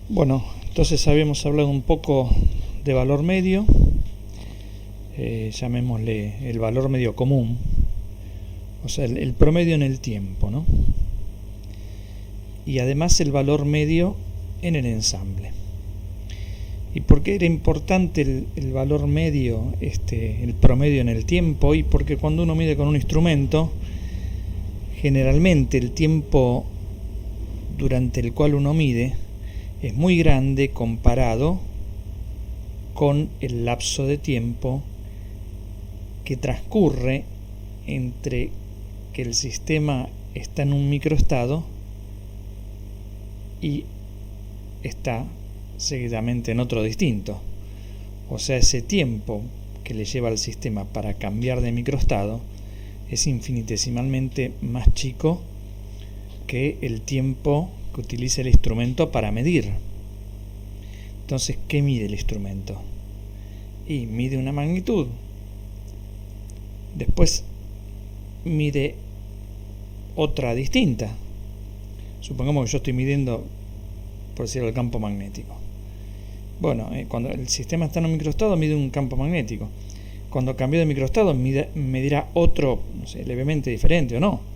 Bueno, entonces habíamos hablado un poco de valor medio, llamémosle el valor medio común, o sea, el promedio en el tiempo, ¿no? Y además el valor medio en el ensamble. ¿Y por qué era importante el valor medio, el promedio en el tiempo? Y porque cuando uno mide con un instrumento, generalmente el tiempo durante el cual uno mide es muy grande comparado con el lapso de tiempo que transcurre entre que el sistema está en un microestado y está seguidamente en otro distinto. O sea, ese tiempo que le lleva al sistema para cambiar de microestado es infinitesimalmente más chico que el tiempo que utiliza el instrumento para medir. Entonces, ¿qué mide el instrumento? Y mide una magnitud. Después mide otra distinta. Supongamos que yo estoy midiendo, por decirlo, el campo magnético. Bueno, cuando el sistema está en un microestado mide un campo magnético. Cuando cambió de microestado medirá otro, no sé, levemente diferente o no.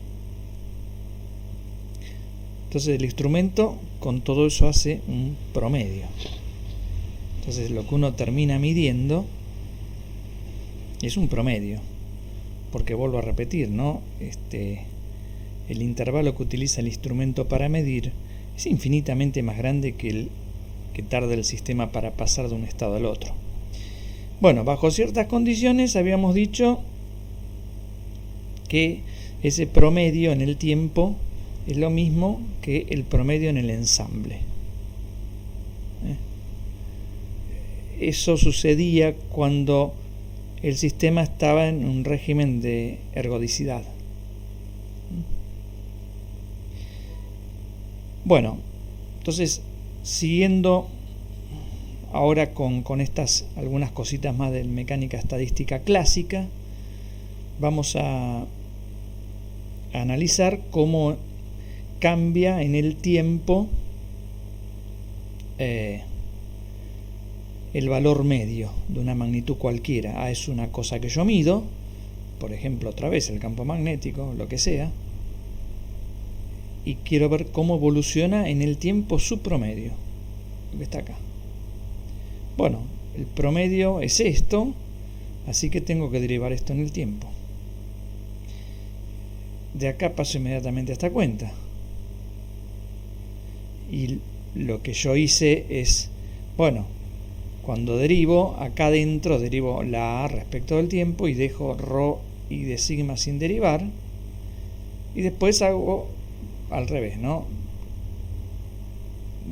Entonces el instrumento con todo eso hace un promedio. Entonces lo que uno termina midiendo es un promedio. Porque vuelvo a repetir, ¿no? El intervalo que utiliza el instrumento para medir es infinitamente más grande que el que tarda el sistema para pasar de un estado al otro. Bueno, bajo ciertas condiciones habíamos dicho que ese promedio en el tiempo es lo mismo que el promedio en el ensamble. Eso sucedía cuando el sistema estaba en un régimen de ergodicidad. Bueno, entonces, siguiendo ahora con estas algunas cositas más de mecánica estadística clásica, vamos a analizar cómo cambia en el tiempo el valor medio de una magnitud cualquiera. Es una cosa que yo mido, por ejemplo, otra vez el campo magnético, lo que sea, y quiero ver cómo evoluciona en el tiempo su promedio, lo que está acá. Bueno, el promedio es esto, así que tengo que derivar esto en el tiempo. De acá paso inmediatamente a esta cuenta. Y lo que yo hice es, bueno, cuando derivo, acá adentro derivo la A respecto del tiempo y dejo ρ y de sigma sin derivar. Y después hago al revés, ¿no?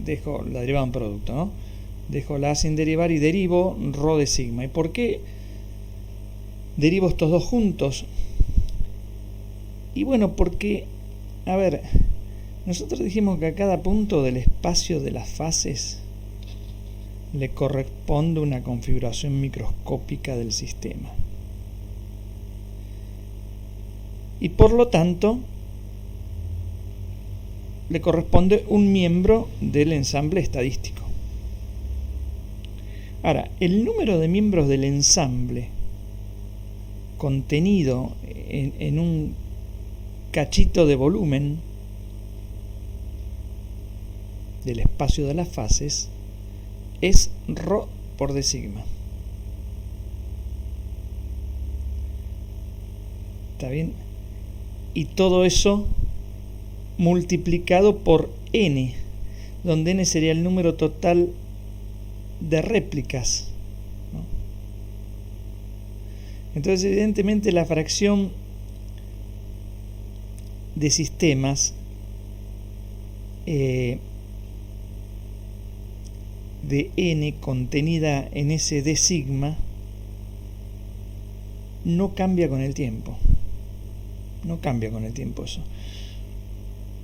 Dejo la derivada en producto, ¿no? Dejo la A sin derivar y derivo ρ de sigma. ¿Y por qué derivo estos dos juntos? Y bueno, porque, a ver, nosotros dijimos que a cada punto del espacio de las fases le corresponde una configuración microscópica del sistema. Y por lo tanto, le corresponde un miembro del ensamble estadístico. Ahora, el número de miembros del ensamble contenido en un cachito de volumen del espacio de las fases es ρ por d sigma. ¿Está bien? Y todo eso multiplicado por n, donde n sería el número total de réplicas, ¿no? Entonces, evidentemente, la fracción de sistemas de n contenida en ese d sigma no cambia con el tiempo. No cambia con el tiempo eso.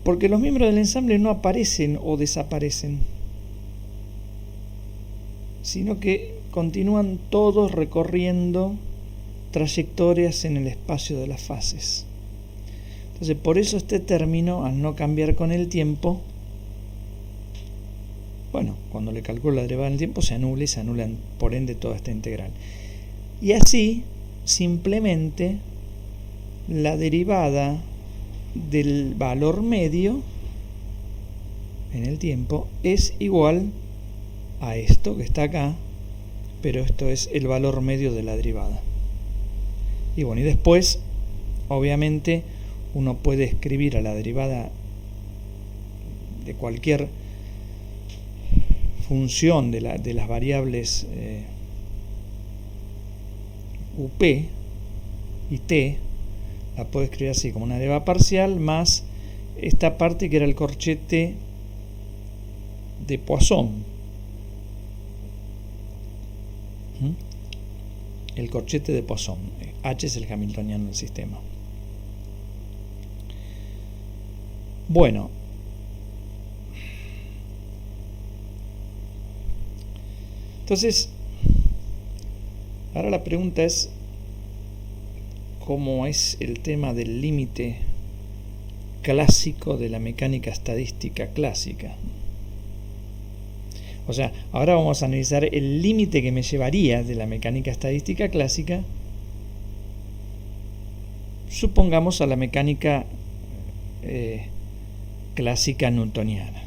Porque los miembros del ensamble no aparecen o desaparecen, sino que continúan todos recorriendo trayectorias en el espacio de las fases. Entonces, por eso este término, al no cambiar con el tiempo, Bueno, cuando le calculo la derivada en el tiempo se anula y se anula por ende toda esta integral. Y así, simplemente, la derivada del valor medio en el tiempo es igual a esto que está acá, pero esto es el valor medio de la derivada. Y bueno, y después, obviamente, uno puede escribir a la derivada de cualquier función de las variables UP y T, la puedo escribir así, como una derivada parcial más esta parte que era el corchete de Poisson. El corchete de Poisson. H es el hamiltoniano del sistema. Bueno, entonces, ahora la pregunta es cómo es el tema del límite clásico de la mecánica estadística clásica. O sea, ahora vamos a analizar el límite que me llevaría de la mecánica estadística clásica, supongamos, a la mecánica clásica newtoniana.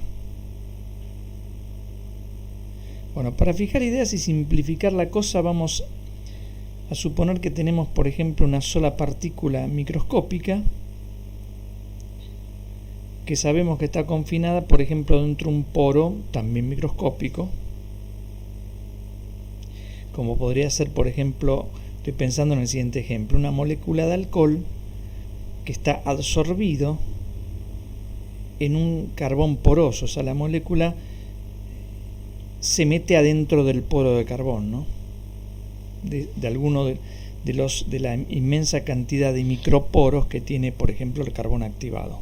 Bueno, para fijar ideas y simplificar la cosa, vamos a suponer que tenemos, por ejemplo, una sola partícula microscópica que sabemos que está confinada, por ejemplo, dentro de un poro también microscópico, como podría ser, por ejemplo, estoy pensando en el siguiente ejemplo, una molécula de alcohol que está absorbido en un carbón poroso, o sea, la molécula se mete adentro del poro de carbón, ¿no? De alguno de la inmensa cantidad de microporos que tiene, por ejemplo, el carbón activado.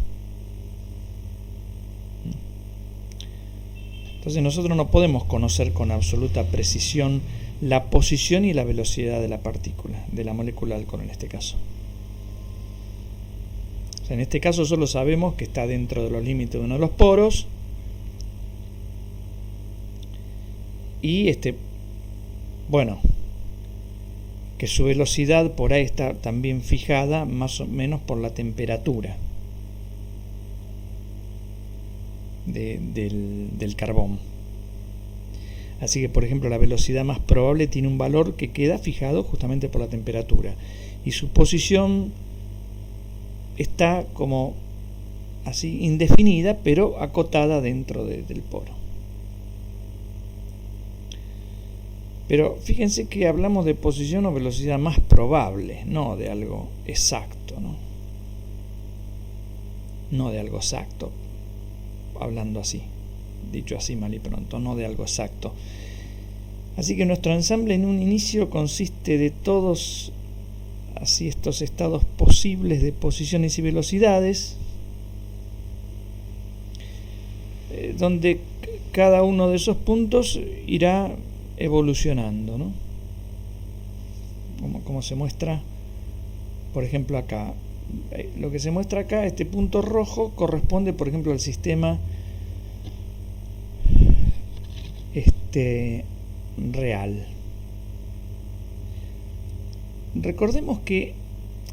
Entonces nosotros no podemos conocer con absoluta precisión la posición y la velocidad de la partícula, de la molécula de alcohol en este caso. O sea, en este caso solo sabemos que está dentro de los límites de uno de los poros y bueno, que su velocidad por ahí está también fijada más o menos por la temperatura del carbón. Así que, por ejemplo, la velocidad más probable tiene un valor que queda fijado justamente por la temperatura y su posición está como así indefinida, pero acotada dentro del poro. Pero fíjense que hablamos de posición o velocidad más probable, no de algo exacto, no de algo exacto, hablando así, dicho así mal y pronto, no de algo exacto. Así que nuestro ensamble en un inicio consiste de todos así estos estados posibles de posiciones y velocidades, donde cada uno de esos puntos irá evolucionando, ¿no? Como se muestra, por ejemplo, acá. Lo que se muestra acá, este punto rojo, corresponde, por ejemplo, al sistema real. Recordemos que,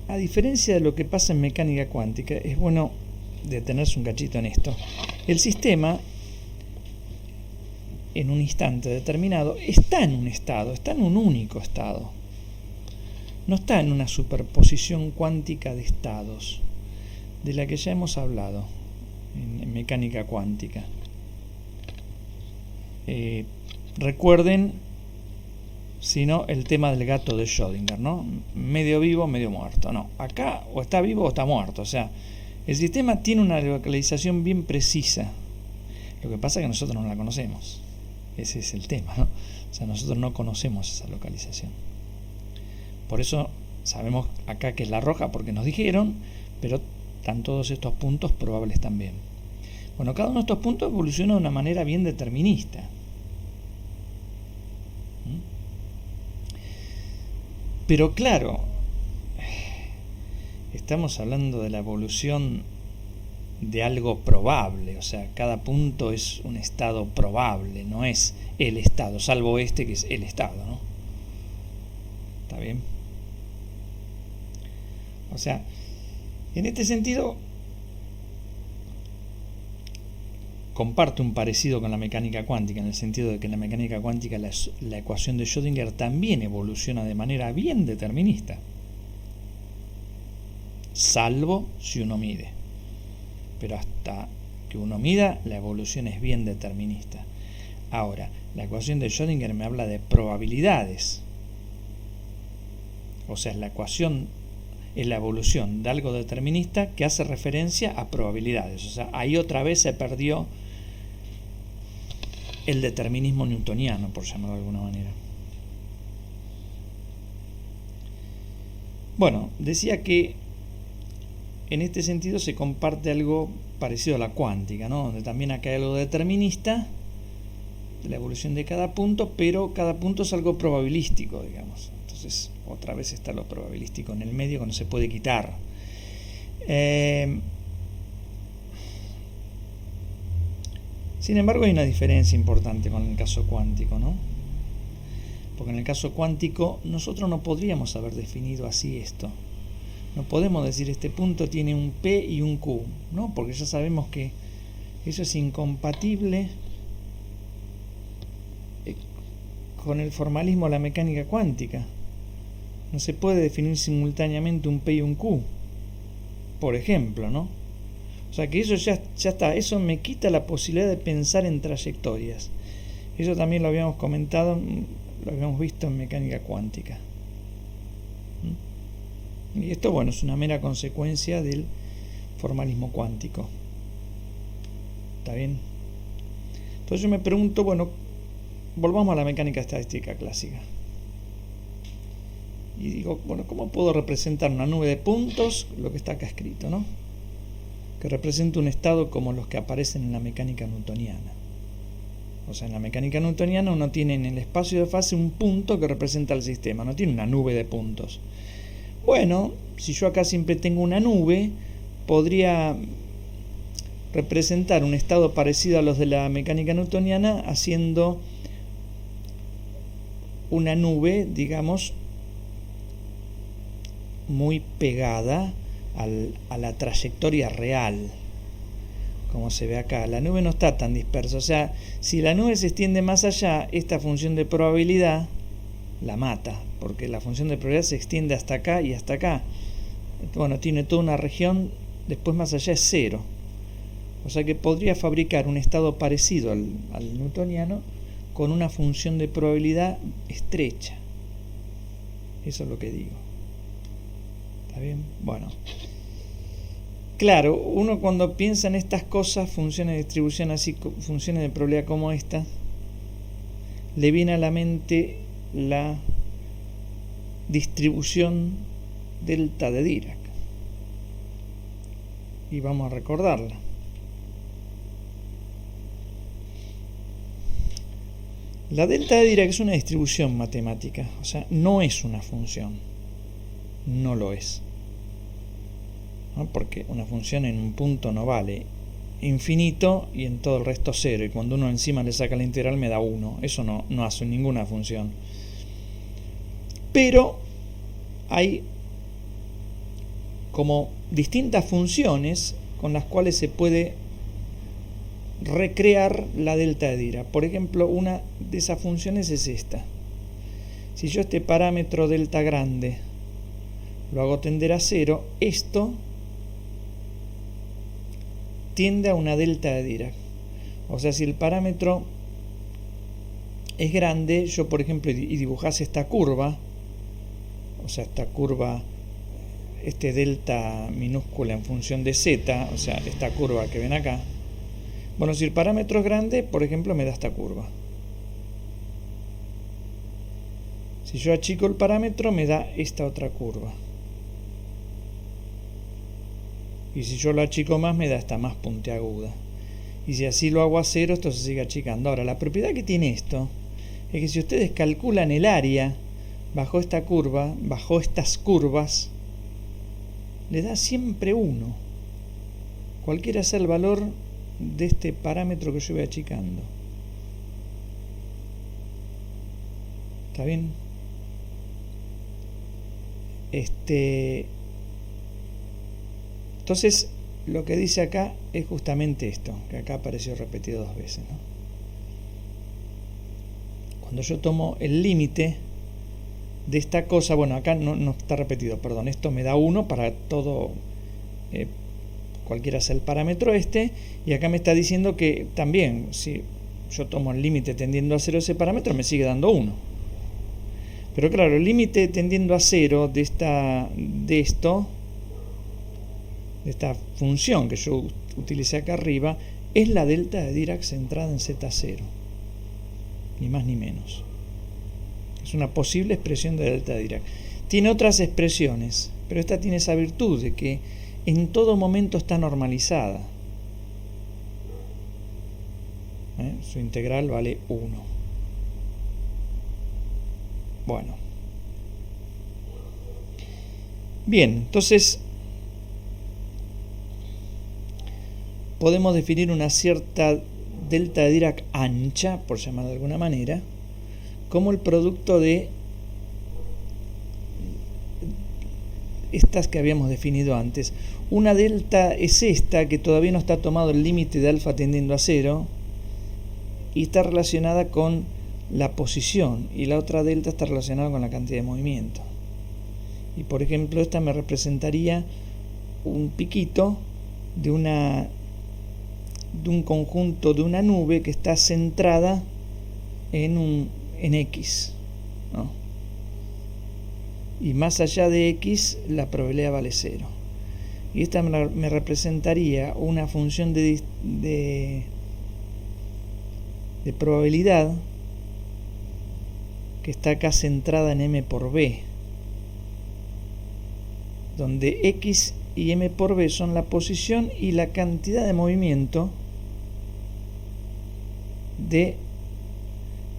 a diferencia de lo que pasa en mecánica cuántica, es bueno detenerse un cachito en esto. El sistema, en un instante determinado, está en un estado, está en un único estado. No está en una superposición cuántica de estados, de la que ya hemos hablado en mecánica cuántica. Recuerden, si no, el tema del gato de Schrödinger, ¿no? Medio vivo, medio muerto. No, acá o está vivo o está muerto. O sea, el sistema tiene una localización bien precisa. Lo que pasa es que nosotros no la conocemos. Ese es el tema, ¿no? O sea, nosotros no conocemos esa localización. Por eso sabemos acá que es la roja, porque nos dijeron, pero están todos estos puntos probables también. Bueno, cada uno de estos puntos evoluciona de una manera bien determinista. Pero claro, estamos hablando de la evolución de algo probable, o sea, cada punto es un estado probable, no es el estado, salvo este que es el estado, ¿no? ¿Está bien? O sea, en este sentido comparte un parecido con la mecánica cuántica, en el sentido de que en la mecánica cuántica la ecuación de Schrödinger también evoluciona de manera bien determinista, salvo si uno mide. Pero hasta que uno mida, la evolución es bien determinista. Ahora, la ecuación de Schrödinger me habla de probabilidades. O sea, la ecuación es la evolución de algo determinista que hace referencia a probabilidades. O sea, ahí otra vez se perdió el determinismo newtoniano, por llamarlo de alguna manera. Bueno, decía que en este sentido se comparte algo parecido a la cuántica, ¿no? Donde también acá hay algo determinista de la evolución de cada punto, pero cada punto es algo probabilístico, digamos. Entonces, otra vez está lo probabilístico en el medio que no se puede quitar. Sin embargo, hay una diferencia importante con el caso cuántico, ¿no? Porque en el caso cuántico nosotros no podríamos haber definido así esto. No podemos decir este punto tiene un P y un Q, ¿no? Porque ya sabemos que eso es incompatible con el formalismo de la mecánica cuántica. No se puede definir simultáneamente un P y un Q, por ejemplo, ¿no? O sea que eso ya está, eso me quita la posibilidad de pensar en trayectorias. Eso también lo habíamos comentado, lo habíamos visto en mecánica cuántica. Y esto, bueno, es una mera consecuencia del formalismo cuántico. ¿Está bien? Entonces yo me pregunto, bueno, volvamos a la mecánica estadística clásica. Y digo, bueno, ¿cómo puedo representar una nube de puntos? Lo que está acá escrito, ¿no? Que representa un estado como los que aparecen en la mecánica newtoniana. O sea, en la mecánica newtoniana uno tiene en el espacio de fase un punto que representa el sistema, no tiene una nube de puntos. Bueno, si yo acá siempre tengo una nube, podría representar un estado parecido a los de la mecánica newtoniana haciendo una nube, digamos, muy pegada a la trayectoria real, como se ve acá. La nube no está tan dispersa, o sea, si la nube se extiende más allá, esta función de probabilidad la mata, porque la función de probabilidad se extiende hasta acá y hasta acá. Bueno, tiene toda una región, después más allá es cero. O sea que podría fabricar un estado parecido al newtoniano con una función de probabilidad estrecha. Eso es lo que digo. ¿Está bien? Bueno. Claro, uno cuando piensa en estas cosas, funciones de distribución así, funciones de probabilidad como esta, le viene a la mente la distribución delta de Dirac. Y vamos a recordarla. La delta de Dirac es una distribución matemática, o sea, no es una función. No lo es. ¿No? Porque una función en un punto no vale infinito y en todo el resto cero. Y cuando uno encima le saca la integral me da 1. Eso no hace ninguna función. Pero hay como distintas funciones con las cuales se puede recrear la delta de Dirac. Por ejemplo, una de esas funciones es esta. Si yo este parámetro delta grande lo hago tender a 0, esto tiende a una delta de Dirac. O sea, si el parámetro es grande, yo por ejemplo y dibujase esta curva, o sea, esta curva, este delta minúscula en función de z, o sea, esta curva que ven acá. Bueno, si el parámetro es grande, por ejemplo, me da esta curva. Si yo achico el parámetro, me da esta otra curva. Y si yo lo achico más, me da esta más puntiaguda. Y si así lo hago a 0, esto se sigue achicando. Ahora, la propiedad que tiene esto es que si ustedes calculan el área bajo esta curva, bajo estas curvas, le da siempre 1. cualquiera sea el valor de este parámetro que yo voy achicando. ¿Está bien? Entonces, lo que dice acá es justamente esto, que acá apareció repetido 2 veces, ¿no? Cuando yo tomo el límite de esta cosa, bueno, acá no está repetido, perdón, esto me da 1 para todo, cualquiera sea el parámetro y acá me está diciendo que también, si yo tomo el límite tendiendo a 0 ese parámetro, me sigue dando 1. Pero claro, el límite tendiendo a 0 de esta función que yo utilicé acá arriba es la delta de Dirac centrada en Z0, ni más ni menos. Es una posible expresión de delta de Dirac. Tiene otras expresiones, pero esta tiene esa virtud de que en todo momento está normalizada. Su integral vale 1. Bueno. Bien, entonces podemos definir una cierta delta de Dirac ancha, por llamarla de alguna manera, como el producto de estas que habíamos definido antes. Una delta es esta, que todavía no está tomado el límite de alfa tendiendo a 0, y está relacionada con la posición, y la otra delta está relacionada con la cantidad de movimiento. Y por ejemplo, esta me representaría un piquito de un conjunto de una nube que está centrada en X, ¿no? Y más allá de X la probabilidad vale 0. Y esta me representaría una función de probabilidad que está acá centrada en M por B, donde X y M por B son la posición y la cantidad de movimiento de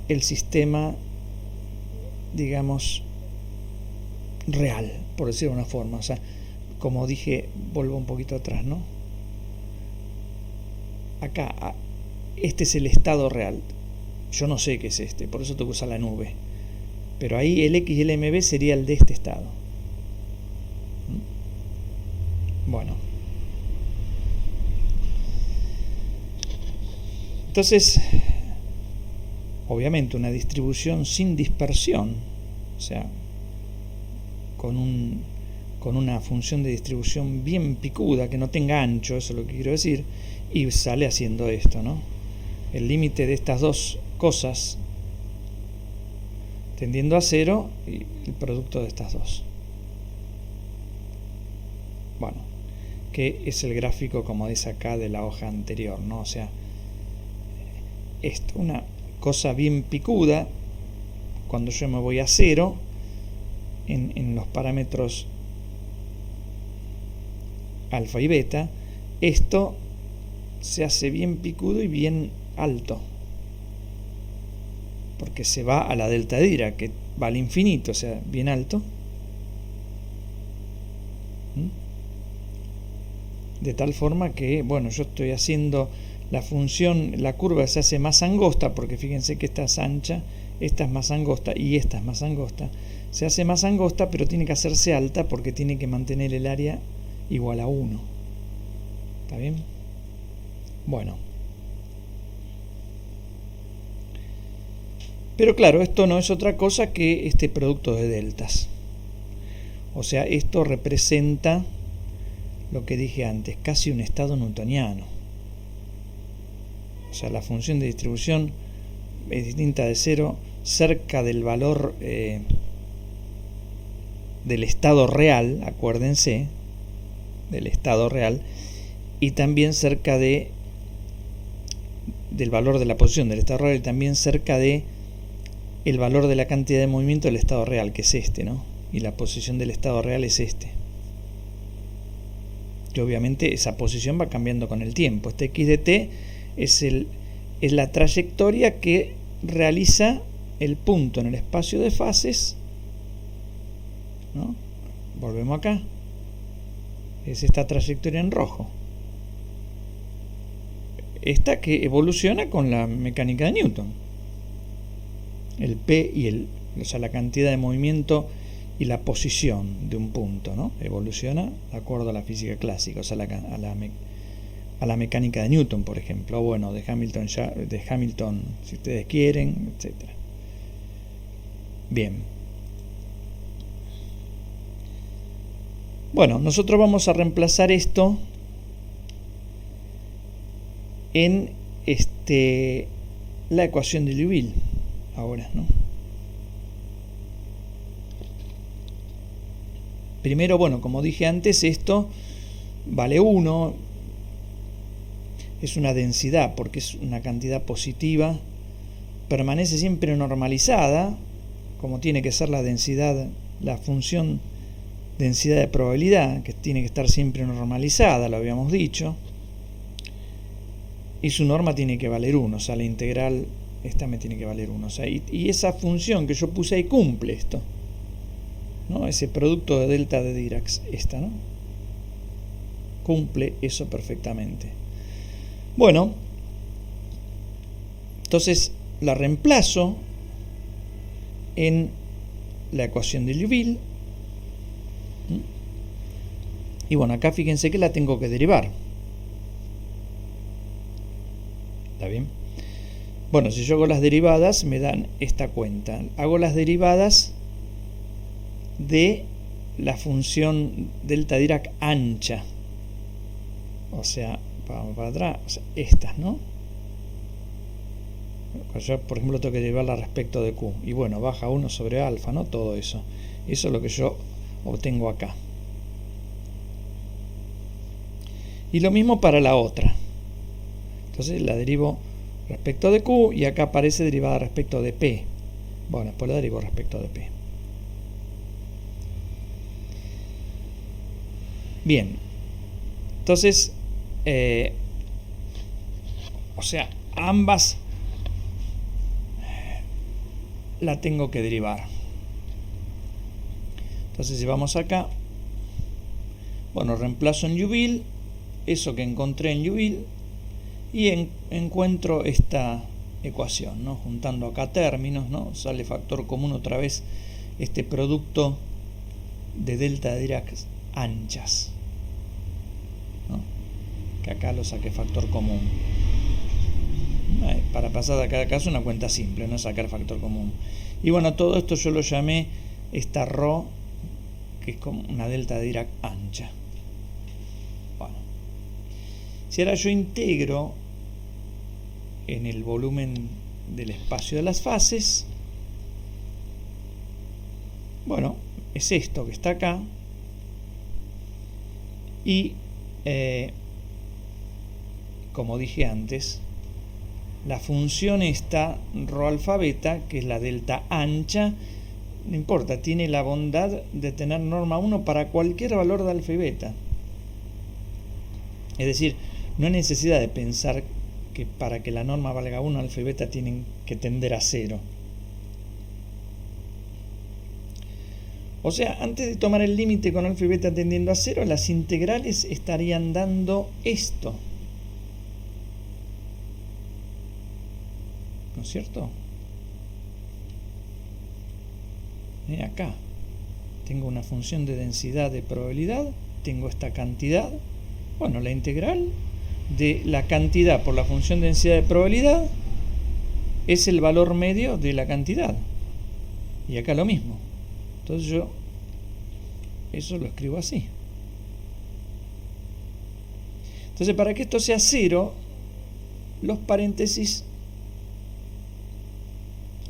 el sistema, digamos, real, por decirlo de una forma. O sea, como dije, vuelvo un poquito atrás, ¿no? Acá, este es el estado real. Yo no sé qué es este, por eso tengo que usar la nube. Pero ahí el X y el MB sería el de este estado. Bueno. Entonces, obviamente una distribución sin dispersión, o sea, con una función de distribución bien picuda, que no tenga ancho, eso es lo que quiero decir, y sale haciendo esto, ¿no? El límite de estas dos cosas tendiendo a 0 y el producto de estas dos. Bueno, que es el gráfico, como dice acá, de la hoja anterior, ¿no? O sea, esto, una cosa bien picuda, cuando yo me voy a 0, en los parámetros alfa y beta, esto se hace bien picudo y bien alto, porque se va a la delta de Dirac, que va al infinito, o sea, bien alto. De tal forma que, bueno, yo estoy haciendo la función, la curva se hace más angosta, porque fíjense que esta es ancha, esta es más angosta y esta es más angosta. Se hace más angosta, pero tiene que hacerse alta porque tiene que mantener el área igual a 1. ¿Está bien? Bueno. Pero claro, esto no es otra cosa que este producto de deltas. O sea, esto representa lo que dije antes, casi un estado newtoniano. O sea, la función de distribución es distinta de 0 cerca del valor del estado real, acuérdense, del estado real, y también cerca del valor de la posición del estado real, y también cerca de el valor de la cantidad de movimiento del estado real, que es este, ¿no? Y la posición del estado real es este. Y obviamente esa posición va cambiando con el tiempo. Este x de t es la trayectoria que realiza el punto en el espacio de fases, ¿no? Volvemos acá. Es esta trayectoria en rojo. esta que evoluciona con la mecánica de Newton. El P y o sea, la cantidad de movimiento y la posición de un punto, ¿no? Evoluciona de acuerdo a la física clásica, o sea, a la mecánica de Newton, por ejemplo, o bueno, de Hamilton, si ustedes quieren, etcétera. Bien. Bueno, nosotros vamos a reemplazar esto en la ecuación de Liouville ahora, ¿no? Primero, bueno, como dije antes, esto vale 1, es una densidad porque es una cantidad positiva, permanece siempre normalizada, como tiene que ser la densidad, la función densidad de probabilidad, que tiene que estar siempre normalizada, lo habíamos dicho, y su norma tiene que valer 1, o sea, la integral esta me tiene que valer 1, o sea, y esa función que yo puse ahí cumple esto, ¿no? Ese producto de delta de Dirac, esta, ¿no? Cumple eso perfectamente. Bueno, entonces la reemplazo en la ecuación de Liouville. Y bueno, acá fíjense que la tengo que derivar. ¿Está bien? Bueno, si yo hago las derivadas, me dan esta cuenta. Hago las derivadas de la función delta Dirac ancha. O sea, vamos para atrás, o sea, estas, ¿no? Yo, por ejemplo, tengo que derivarla respecto de Q. Y bueno, baja 1 sobre alfa, ¿no? Todo eso. Eso es lo que yo obtengo acá. Y lo mismo para la otra. Entonces la derivo respecto de Q y acá aparece derivada respecto de P. Bueno, después la derivo respecto de P. Bien. Entonces, o sea, ambas la tengo que derivar. Entonces, si vamos acá, bueno, reemplazo en Liouville eso que encontré en Liouville y encuentro esta ecuación, ¿no? Juntando acá términos, ¿no? Sale factor común otra vez este producto de delta de Dirac anchas, ¿no? Que acá lo saqué factor común. Para pasar de cada caso una cuenta simple, no sacar factor común. Y bueno, todo esto yo lo llamé esta ρ, que es como una delta de Dirac ancha. Bueno, si ahora yo integro en el volumen del espacio de las fases, bueno, es esto que está acá, y como dije antes, la función esta ρ alfa beta, que es la delta ancha, no importa, tiene la bondad de tener norma 1 para cualquier valor de alfa y beta. Es decir, no hay necesidad de pensar que para que la norma valga 1, alfa y beta tienen que tender a 0. O sea, antes de tomar el límite con alfa y beta tendiendo a 0, las integrales estarían dando esto. ¿No es cierto? Acá tengo una función de densidad de probabilidad, tengo esta cantidad. Bueno, la integral de la cantidad por la función de densidad de probabilidad es el valor medio de la cantidad. Y acá lo mismo. Entonces yo eso lo escribo así. Entonces, para que esto sea 0, los paréntesis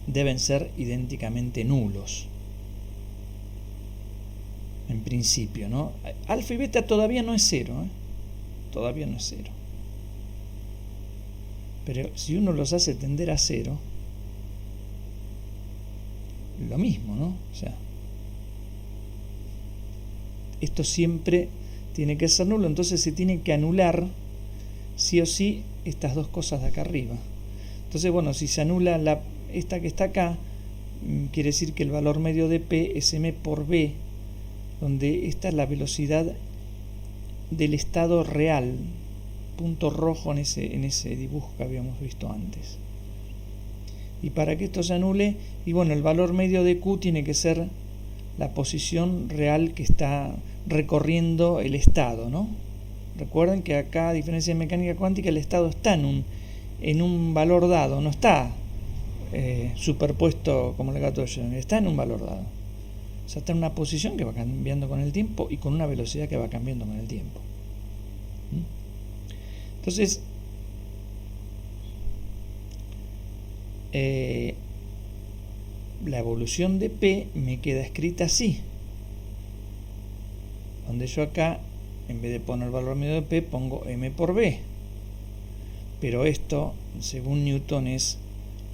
deben ser idénticamente nulos. En principio, ¿no? Alfa y beta todavía no es 0, ¿eh? Todavía no es 0. Pero si uno los hace tender a 0, lo mismo, ¿no? O sea, esto siempre tiene que ser nulo, entonces se tiene que anular sí o sí estas dos cosas de acá arriba. Entonces, bueno, si se anula esta que está acá, quiere decir que el valor medio de P es m por b, donde esta es la velocidad del estado real punto rojo en ese dibujo que habíamos visto antes. Y para que esto se anule, y bueno, el valor medio de Q tiene que ser la posición real que está recorriendo el estado, ¿no? Recuerden que acá, a diferencia de mecánica cuántica, el estado está en un valor dado, no está superpuesto como el gato de Schrödinger, está en un valor dado. O sea, está en una posición que va cambiando con el tiempo y con una velocidad que va cambiando con el tiempo. Entonces, la evolución de P me queda escrita así, donde yo acá, en vez de poner el valor medio de P, pongo M por B. Pero esto, según Newton, es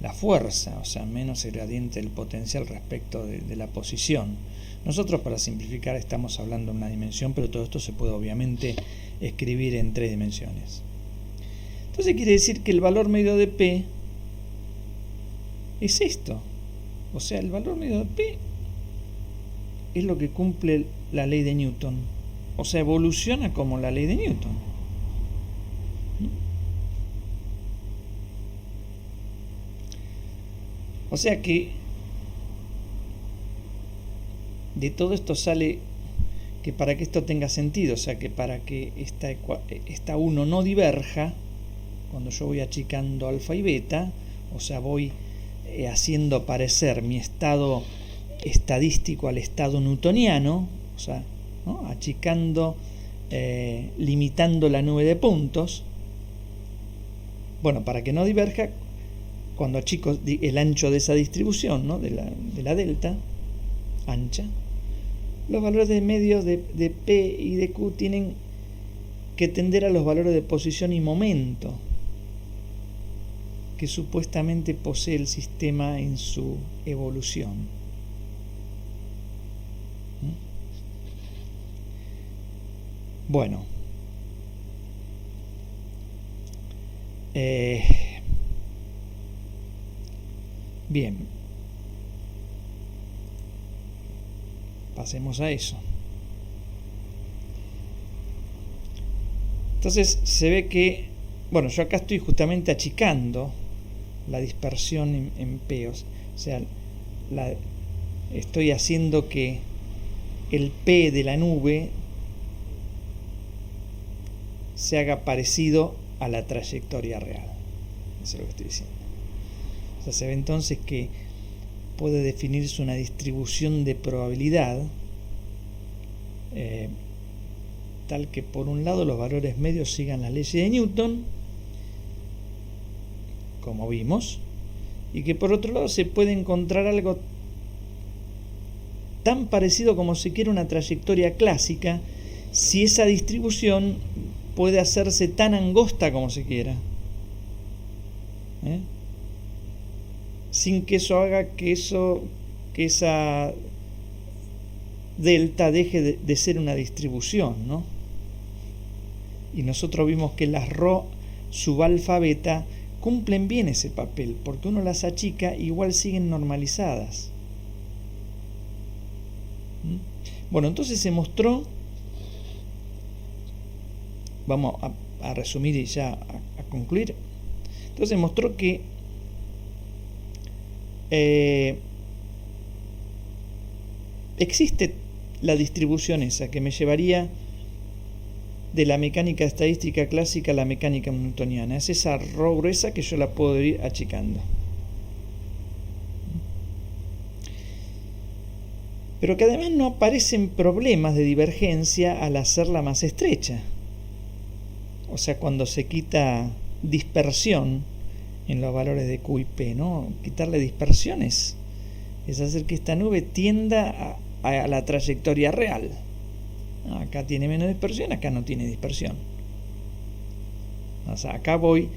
la fuerza, o sea, menos el gradiente del potencial respecto de la posición. Nosotros, para simplificar, estamos hablando de una dimensión, pero todo esto se puede obviamente escribir en 3 dimensiones. Entonces quiere decir que el valor medio de P es esto. O sea, el valor medio de P es lo que cumple la ley de Newton. O sea, evoluciona como la ley de Newton. O sea que de todo esto sale que para que esto tenga sentido, o sea que para que esta 1 no diverja, cuando yo voy achicando alfa y beta, o sea, voy haciendo parecer mi estado estadístico al estado newtoniano, o sea, ¿no? Achicando, limitando la nube de puntos. Bueno, para que no diverja, cuando achico el ancho de esa distribución, ¿no? de la delta ancha, los valores de medios de P y de Q tienen que tender a los valores de posición y momento que supuestamente posee el sistema en su evolución. Bueno, bien, pasemos a eso. Entonces se ve que, bueno, yo acá estoy justamente achicando la dispersión en P, o sea, estoy haciendo que el P de la nube se haga parecido a la trayectoria real. Eso es lo que estoy diciendo. O sea, se ve entonces que puede definirse una distribución de probabilidad tal que por un lado los valores medios sigan las leyes de Newton, como vimos, y que por otro lado se puede encontrar algo tan parecido como si quiera una trayectoria clásica, si esa distribución puede hacerse tan angosta como se quiera, sin que eso haga que esa delta deje de ser una distribución, ¿no? Y nosotros vimos que las ρ sub alfa beta cumplen bien ese papel, porque uno las achica, igual siguen normalizadas. Bueno, entonces se mostró, vamos a resumir y ya a concluir. Entonces se mostró que existe la distribución esa que me llevaría de la mecánica estadística clásica a la mecánica newtoniana. Es esa ρ gruesa que yo la puedo ir achicando. Pero que además no aparecen problemas de divergencia al hacerla más estrecha. O sea, cuando se quita dispersión en los valores de Q y P, ¿no? Quitarle dispersiones es hacer que esta nube tienda a la trayectoria real. Acá tiene menos dispersión, acá no tiene dispersión. O sea, acá voy,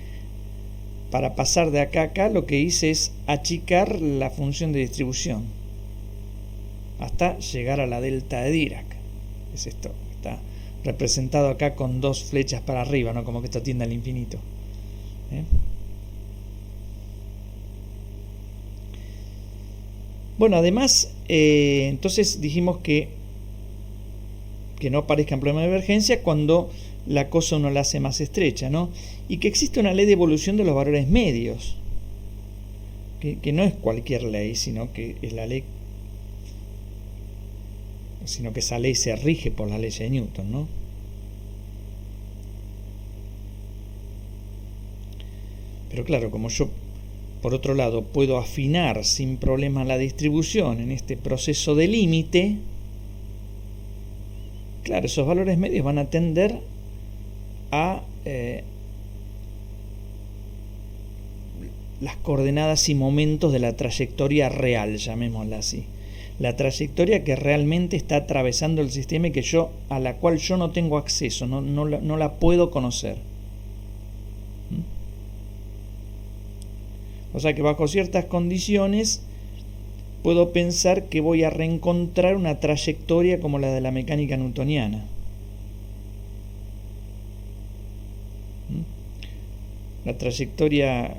para pasar de acá a acá, lo que hice es achicar la función de distribución hasta llegar a la delta de Dirac. Es esto, está representado acá con 2 flechas para arriba, ¿no? Como que esto tiende al infinito. Bueno, además, entonces dijimos que no aparezcan problemas de divergencia cuando la cosa uno la hace más estrecha, ¿no? Y que existe una ley de evolución de los valores medios, que no es cualquier ley, sino que es la ley, sino que esa ley se rige por la ley de Newton, ¿no? Pero claro, como yo, por otro lado, puedo afinar sin problema la distribución en este proceso de límite, claro, esos valores medios van a tender a las coordenadas y momentos de la trayectoria real, llamémosla así. La trayectoria que realmente está atravesando el sistema y a la cual yo no tengo acceso, no la puedo conocer. O sea que bajo ciertas condiciones puedo pensar que voy a reencontrar una trayectoria como la de la mecánica newtoniana. La trayectoria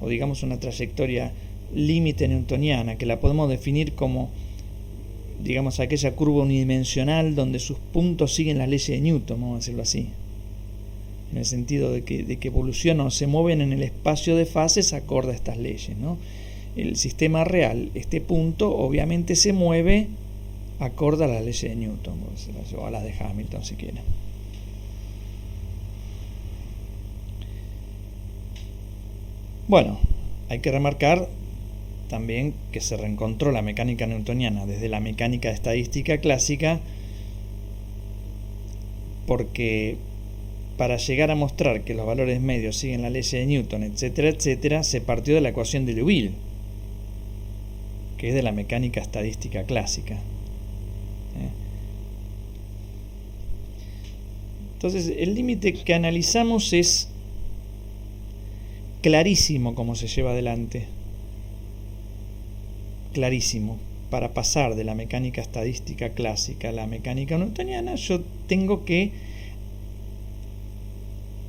o digamos una trayectoria límite newtoniana, que la podemos definir como, digamos, aquella curva unidimensional donde sus puntos siguen las leyes de Newton, vamos a decirlo así, en el sentido de que evolucionan o se mueven en el espacio de fases acorde a estas leyes, ¿no? El sistema real, este punto, obviamente se mueve acorde a las leyes de Newton, o a las de Hamilton si quieren. Bueno, hay que remarcar también que se reencontró la mecánica newtoniana desde la mecánica estadística clásica, porque para llegar a mostrar que los valores medios siguen la ley de Newton, etcétera, etcétera, se partió de la ecuación de Liouville, que es de la mecánica estadística clásica. Entonces, el límite que analizamos es clarísimo cómo se lleva adelante. Clarísimo. Para pasar de la mecánica estadística clásica a la mecánica newtoniana, yo tengo que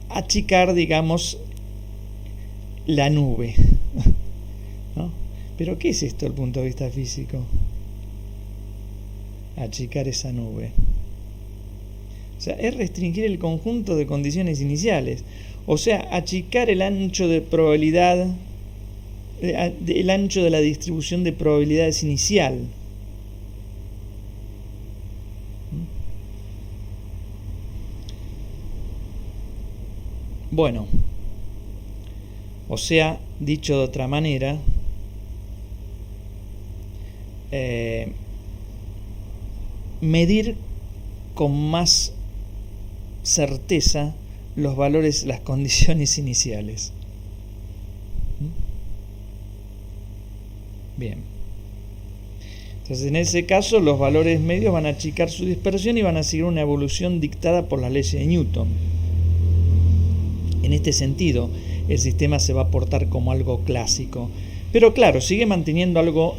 achicar, digamos, la nube, ¿no? Pero ¿qué es esto desde el punto de vista físico? Achicar esa nube. O sea, es restringir el conjunto de condiciones iniciales. O sea, achicar el ancho de probabilidad, el ancho de la distribución de probabilidades inicial. Bueno, o sea, dicho de otra manera, medir con más certeza los valores, las condiciones iniciales. Bien. Entonces, en ese caso, los valores medios van a achicar su dispersión y van a seguir una evolución dictada por las leyes de Newton. En este sentido, el sistema se va a portar como algo clásico. Pero claro, sigue manteniendo algo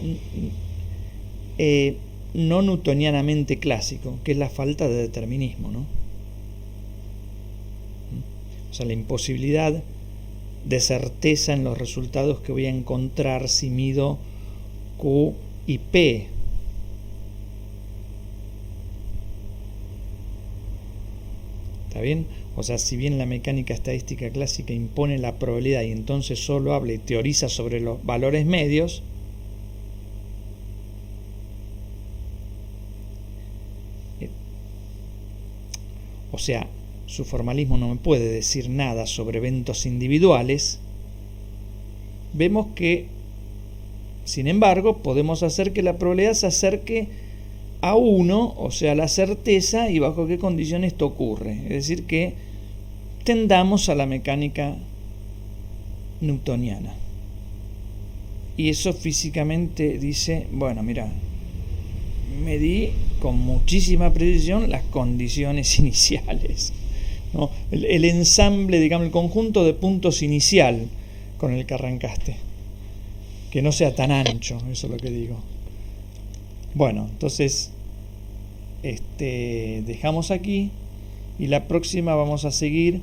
no newtonianamente clásico, que es la falta de determinismo, ¿no? O sea, la imposibilidad de certeza en los resultados que voy a encontrar si mido Q y P. ¿Está bien? O sea, si bien la mecánica estadística clásica impone la probabilidad y entonces solo habla y teoriza sobre los valores medios, o sea, su formalismo no me puede decir nada sobre eventos individuales, vemos que, sin embargo, podemos hacer que la probabilidad se acerque a 1, o sea, la certeza, y bajo qué condiciones esto ocurre. Es decir, que tendamos a la mecánica newtoniana. Y eso físicamente dice, bueno, mira, medí con muchísima precisión las condiciones iniciales, ¿no? El ensamble, digamos, el conjunto de puntos inicial con el que arrancaste, que no sea tan ancho, eso es lo que digo. Bueno, entonces dejamos aquí y la próxima vamos a seguir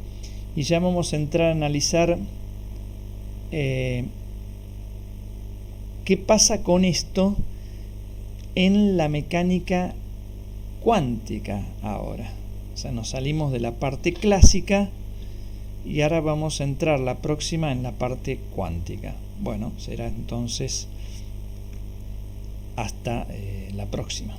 y ya vamos a entrar a analizar qué pasa con esto en la mecánica cuántica ahora. O sea, nos salimos de la parte clásica y ahora vamos a entrar la próxima en la parte cuántica. Bueno, será entonces hasta la próxima.